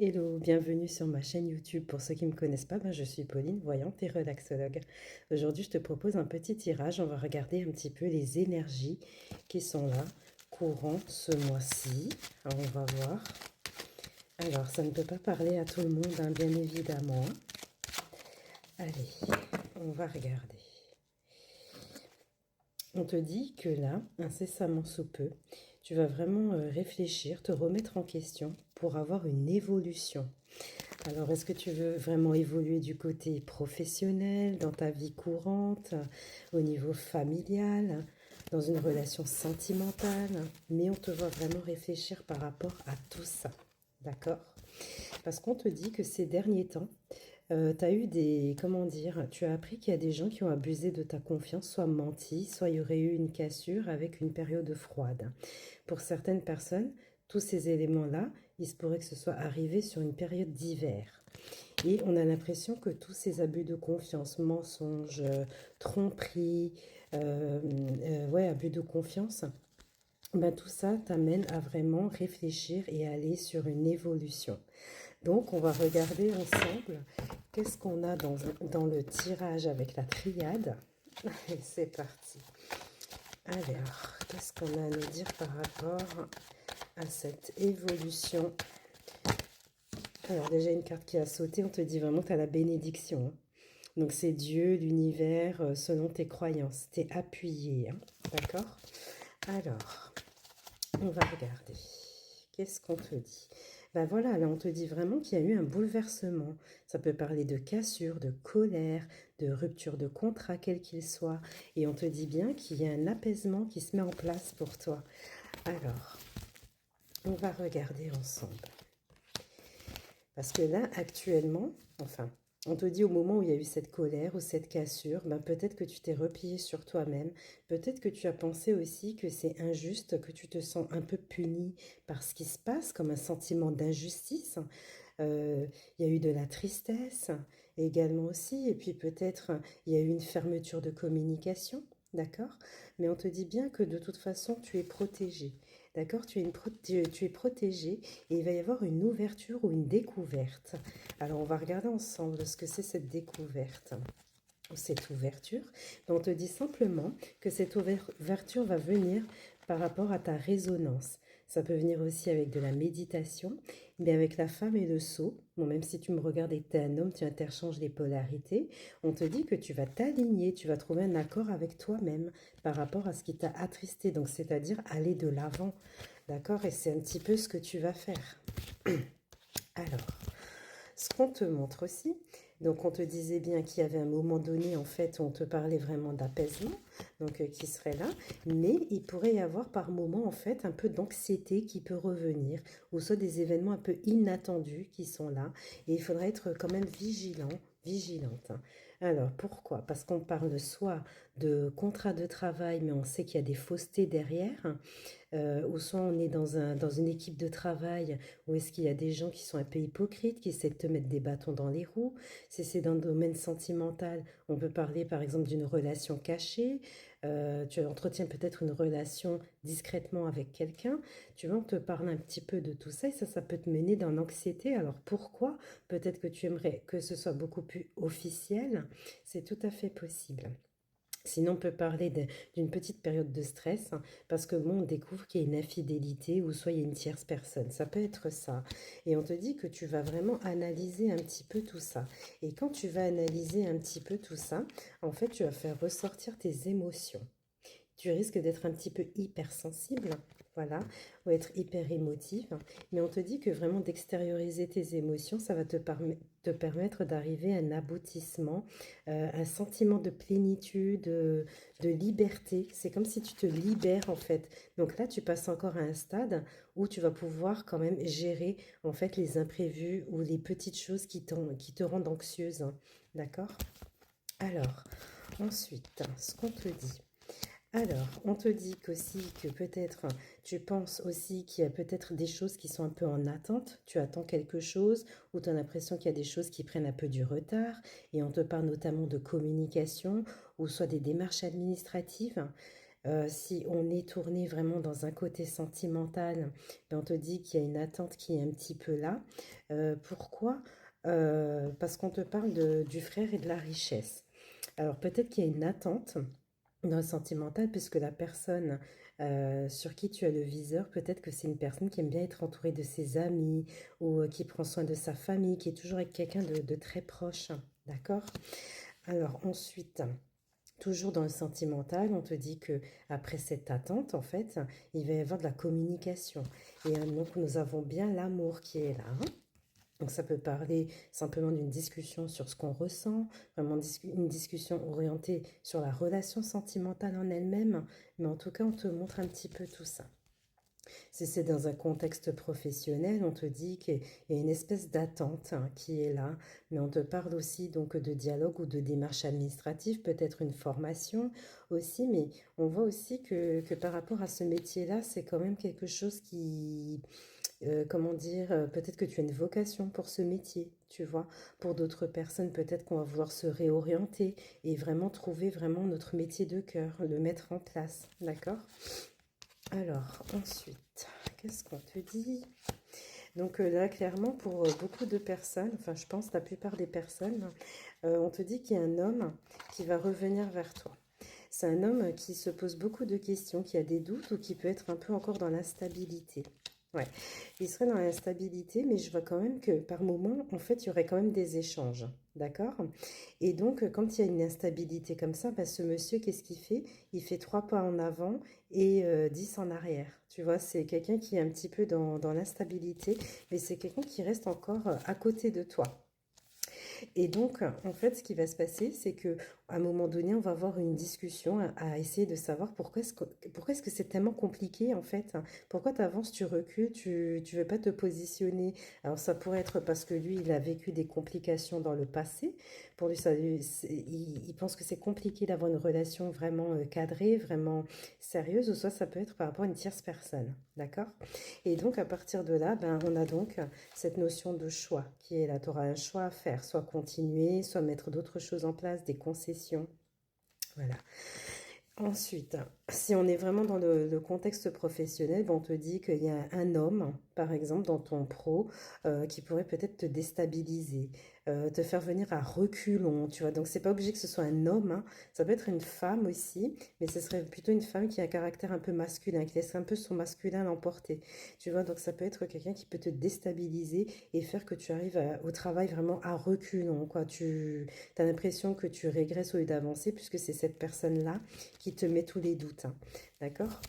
Hello, bienvenue sur ma chaîne YouTube. Pour ceux qui ne me connaissent pas, je suis Pauline, voyante et relaxologue. Aujourd'hui, je te propose un petit tirage. On va regarder un petit peu les énergies qui sont là, courant ce mois-ci. Alors, on va voir. Alors, ça ne peut pas parler à tout le monde, hein, bien évidemment. Allez, on va regarder. On te dit que là, incessamment sous peu, tu vas vraiment réfléchir, te remettre en question pour avoir une évolution. Alors, est-ce que tu veux vraiment évoluer du côté professionnel, dans ta vie courante, au niveau familial, dans une relation sentimentale? Mais on te voit vraiment réfléchir par rapport à tout ça, d'accord? Parce qu'on te dit que ces derniers temps, tu as eu des, comment dire, tu as appris qu'il y a des gens qui ont abusé de ta confiance, soit menti, soit il y aurait eu une cassure avec une période froide. Pour certaines personnes, tous ces éléments-là, il se pourrait que ce soit arrivé sur une période d'hiver. Et on a l'impression que tous ces abus de confiance, mensonges, tromperies, ouais, abus de confiance, tout ça t'amène à vraiment réfléchir et aller sur une évolution. Donc, on va regarder ensemble qu'est-ce qu'on a dans le tirage avec la triade. C'est parti. Alors, qu'est-ce qu'on a à nous dire par rapport à cette évolution? Alors, déjà, une carte qui a sauté, on te dit vraiment que tu as la bénédiction, hein. Donc, c'est Dieu, l'univers, selon tes croyances. Tu es appuyé, hein. D'accord? Alors, on va regarder. Qu'est-ce qu'on te dit? Ben voilà, là on te dit vraiment qu'il y a eu un bouleversement. Ça peut parler de cassure, de colère, de rupture de contrat, quel qu'il soit. Et on te dit bien qu'il y a un apaisement qui se met en place pour toi. Alors, on va regarder ensemble. Parce que là, actuellement, enfin, on te dit au moment où il y a eu cette colère ou cette cassure, peut-être que tu t'es replié sur toi-même, peut-être que tu as pensé aussi que c'est injuste, que tu te sens un peu puni par ce qui se passe, comme un sentiment d'injustice. Euh, il y a eu de la tristesse également aussi, et puis peut-être il y a eu une fermeture de communication, d'accord? Mais on te dit bien que de toute façon, tu es protégé, d'accord? Tu es protégé et il va y avoir une ouverture ou une découverte. Alors on va regarder ensemble ce que c'est cette découverte ou cette ouverture. Donc, on te dit simplement que cette ouverture va venir par rapport à ta résonance. Ça peut venir aussi avec de la méditation, mais avec la femme et le sceau. Bon, même si tu me regardes et que tu es un homme, tu interchanges les polarités. On te dit que tu vas t'aligner, tu vas trouver un accord avec toi-même par rapport à ce qui t'a attristé. Donc, c'est-à-dire aller de l'avant. D'accord? Et c'est un petit peu ce que tu vas faire. Alors, ce qu'on te montre aussi, donc on te disait bien qu'il y avait un moment donné, en fait, où on te parlait vraiment d'apaisement, donc qui serait là, mais il pourrait y avoir par moment, en fait, un peu d'anxiété qui peut revenir, ou soit des événements un peu inattendus qui sont là, et il faudrait être quand même vigilant, vigilante, hein. Alors, pourquoi? Parce qu'on parle soit de contrat de travail, mais on sait qu'il y a des faussetés derrière, ou soit on est dans une équipe de travail où est-ce qu'il y a des gens qui sont un peu hypocrites, qui essaient de te mettre des bâtons dans les roues. Si c'est dans le domaine sentimental, on peut parler par exemple d'une relation cachée. Tu entretiens peut-être une relation discrètement avec quelqu'un. Tu vois, on te parle un petit peu de tout ça et ça peut te mener dans l'anxiété. Alors pourquoi? Peut-être que tu aimerais que ce soit beaucoup plus officiel. C'est tout à fait possible. Sinon, on peut parler d'une petite période de stress, hein, parce que bon, on découvre qu'il y a une infidélité ou soit il y a une tierce personne. Ça peut être ça. Et on te dit que tu vas vraiment analyser un petit peu tout ça. Et quand tu vas analyser un petit peu tout ça, en fait, tu vas faire ressortir tes émotions. Tu risques d'être un petit peu hypersensible, voilà, ou être hyper émotive, mais on te dit que vraiment d'extérioriser tes émotions, ça va te permettre d'arriver à un aboutissement, un sentiment de plénitude, de liberté. C'est comme si tu te libères en fait. Donc là, tu passes encore à un stade où tu vas pouvoir quand même gérer en fait les imprévus ou les petites choses qui te rendent anxieuse, hein. D'accord? Alors, ensuite, ce qu'on te dit. Alors, on te dit qu'aussi que peut-être tu penses aussi qu'il y a peut-être des choses qui sont un peu en attente. Tu attends quelque chose ou tu as l'impression qu'il y a des choses qui prennent un peu du retard. Et on te parle notamment de communication ou soit des démarches administratives. Si on est tourné vraiment dans un côté sentimental, ben, on te dit qu'il y a une attente qui est un petit peu là. Pourquoi? Parce qu'on te parle du frère et de la richesse. Alors peut-être qu'il y a une attente dans le sentimental, puisque la personne sur qui tu as le viseur, peut-être que c'est une personne qui aime bien être entourée de ses amis ou qui prend soin de sa famille, qui est toujours avec quelqu'un de très proche. D'accord? Alors ensuite, toujours dans le sentimental, on te dit que après cette attente, en fait, il va y avoir de la communication. Et donc nous avons bien l'amour qui est là, hein. Donc ça peut parler simplement d'une discussion sur ce qu'on ressent, vraiment une discussion orientée sur la relation sentimentale en elle-même, mais en tout cas on te montre un petit peu tout ça. Si c'est dans un contexte professionnel, on te dit qu'il y a une espèce d'attente hein, qui est là, mais on te parle aussi donc de dialogue ou de démarche administrative, peut-être une formation aussi, mais on voit aussi que par rapport à ce métier-là, c'est quand même quelque chose qui, comment dire, peut-être que tu as une vocation pour ce métier, tu vois. Pour d'autres personnes, peut-être qu'on va vouloir se réorienter et vraiment trouver vraiment notre métier de cœur, le mettre en place, d'accord? Alors, ensuite, qu'est-ce qu'on te dit? Donc là, clairement, pour beaucoup de personnes, enfin je pense la plupart des personnes, on te dit qu'il y a un homme qui va revenir vers toi. C'est un homme qui se pose beaucoup de questions, qui a des doutes ou qui peut être un peu encore dans l'instabilité. Ouais, il serait dans l'instabilité, mais je vois quand même que par moment, en fait, il y aurait quand même des échanges, d'accord? Et donc, quand il y a une instabilité comme ça, bah, ce monsieur, qu'est-ce qu'il fait? Il fait 3 pas en avant et 10 en arrière. Tu vois, c'est quelqu'un qui est un petit peu dans l'instabilité, mais c'est quelqu'un qui reste encore à côté de toi. Et donc, en fait, ce qui va se passer, c'est que à un moment donné, on va avoir une discussion à essayer de savoir pourquoi est-ce que c'est tellement compliqué, en fait. Pourquoi tu avances, tu recules, tu veux pas te positionner. Alors, ça pourrait être parce que lui, il a vécu des complications dans le passé. Pour lui, il pense que c'est compliqué d'avoir une relation vraiment cadrée, vraiment sérieuse, ou soit ça peut être par rapport à une tierce personne. D'accord? Et donc, à partir de là, ben, on a donc cette notion de choix qui est là. Tu auras un choix à faire, soit continuer, soit mettre d'autres choses en place, des concessions. Voilà. Ensuite, si on est vraiment dans le contexte professionnel, ben, on te dit qu'il y a un homme, par exemple, dans ton pro, qui pourrait peut-être te déstabiliser, te faire venir à reculons, tu vois. Donc, c'est pas obligé que ce soit un homme, hein. Ça peut être une femme aussi, mais ce serait plutôt une femme qui a un caractère un peu masculin, qui laisse un peu son masculin l'emporter, tu vois. Donc, ça peut être quelqu'un qui peut te déstabiliser et faire que tu arrives au travail vraiment à reculons, quoi. Tu as l'impression que tu régresses au lieu d'avancer, puisque c'est cette personne-là qui te met tous les doutes, hein. D'accord?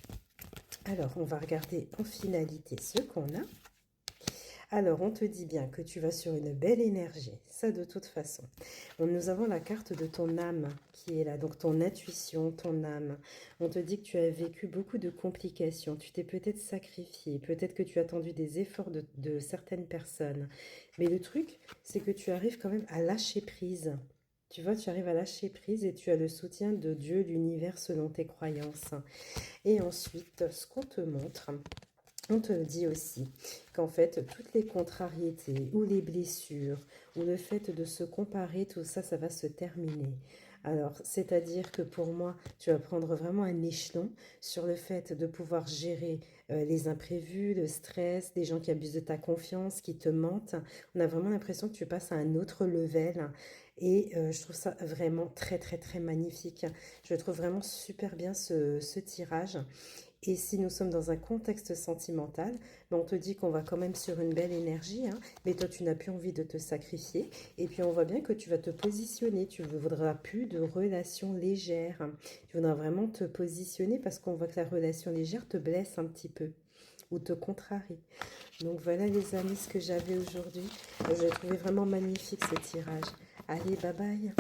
Alors, on va regarder en finalité ce qu'on a. Alors, on te dit bien que tu vas sur une belle énergie, ça de toute façon. Nous avons la carte de ton âme qui est là, donc ton intuition, ton âme. On te dit que tu as vécu beaucoup de complications, tu t'es peut-être sacrifié, peut-être que tu as attendu des efforts de certaines personnes. Mais le truc, c'est que tu arrives quand même à lâcher prise. Tu vois, tu arrives à lâcher prise et tu as le soutien de Dieu, l'univers selon tes croyances. Et ensuite, ce qu'on te montre, on te dit aussi qu'en fait, toutes les contrariétés ou les blessures ou le fait de se comparer, tout ça, ça va se terminer. Alors, c'est-à-dire que pour moi, tu vas prendre vraiment un échelon sur le fait de pouvoir gérer les imprévus, le stress, des gens qui abusent de ta confiance, qui te mentent. On a vraiment l'impression que tu passes à un autre level. Et je trouve ça vraiment très, très, très magnifique. Je trouve vraiment super bien ce tirage. Et si nous sommes dans un contexte sentimental, ben on te dit qu'on va quand même sur une belle énergie, hein, mais toi tu n'as plus envie de te sacrifier. Et puis on voit bien que tu vas te positionner, tu ne voudras plus de relations légères. Tu voudras vraiment te positionner parce qu'on voit que la relation légère te blesse un petit peu ou te contrarie. Donc voilà les amis ce que j'avais aujourd'hui. J'ai trouvé vraiment magnifique ce tirage. Allez, bye bye.